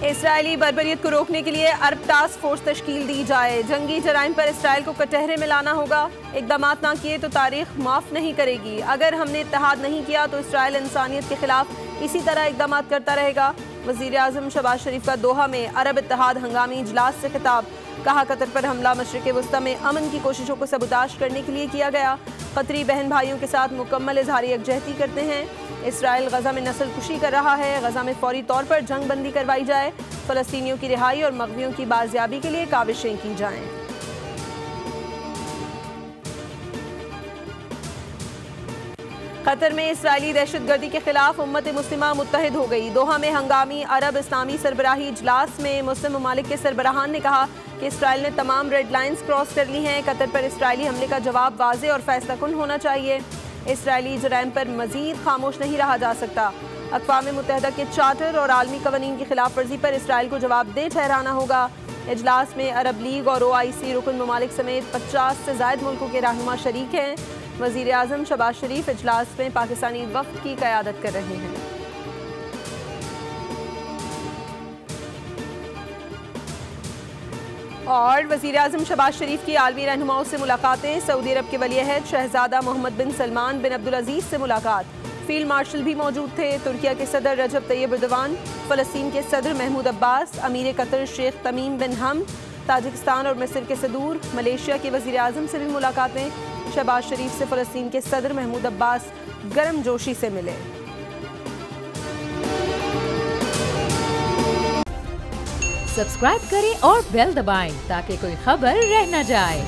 Israeli बर्बरियत को रोकने के लिए अरब टास्क फोर्स तश्कील दी जाए। जंगी जराइम पर इसराइल को कटहरे में लाना होगा। इक़दामात ना किए तो तारीख माफ़ नहीं करेगी। अगर हमने इत्तेहाद नहीं किया तो इसराइल इंसानियत के खिलाफ इसी तरह इक़दामात करता रहेगा। वज़ीर आज़म शहबाज शरीफ का दोहा में अरब इत्तेहाद हंगामी इजलास से खिताब। कहा कतर पर हमला मशरिक़ वस्ता में अमन की कोशिशों को सबूताश करने के लिए किया गया। कतरी बहन भाइयों के साथ मुकम्मल इजहार यकजहती करते हैं। इसराइल गजा में नस्ल कुशी कर रहा है। गजा में फौरी तौर पर जंग बंदी करवाई जाए। फ़लस्तीनियों की रिहाई और मग़वियों की बाजियाबी के लिए काविशें की जाएं। कतर में इसराइली दहशतगर्दी के खिलाफ उम्मत मुस्लिमा मुत्तहिद हो गई। दोहा में हंगामी अरब इस्लामी सरबराही इजलास में मुस्लिम ममालिक के सरबराहान ने कहा कि इसराइल ने तमाम रेड लाइन्स क्रॉस कर ली हैं। कतर पर इसराइली हमले का जवाब वाज़ेह और फैसलाकुन होना चाहिए। इसराइली जराइम पर मजीद खामोश नहीं रहा जा सकता। अक़वाम मुत्तहिदा के चार्टर और आलमी कवानीन की खिलाफ वर्जी पर इसराइल को जवाबदेह ठहराना होगा। इजलास में अरब लीग और OIC रुकन ममालिक समेत 50 से ज़ायद मुल्कों के रहनुमा शरीक हैं। वज़ीर आज़म शहबाज शरीफ इजलास में पाकिस्तानी वफ़द की क़यादत कर रहे हैं। और वज़ीर आज़म शहबाज शरीफ की आलमी रहनुमाओं से मुलाकातें। सऊदी अरब के वली अहद शहजादा मोहम्मद बिन सलमान बिन अब्दुल अजीज़ से मुलाकात। फील्ड मार्शल भी मौजूद थे। तुर्किया के सदर रजब तैयब एर्दोगान, फ़लस्तीन के सदर महमूद अब्बास, अमीर कतर शेख तमीम बिन हम, ताजिकिस्तान और मिस्र के सदूर, मलेशिया के वज़ीर आज़म से भी मुलाकातें। शहबाज शरीफ से फ़लस्तीन के सदर महमूद अब्बास गर्म जोशी से मिले। सब्सक्राइब करें और बेल दबाएं ताकि कोई खबर रह न जाए।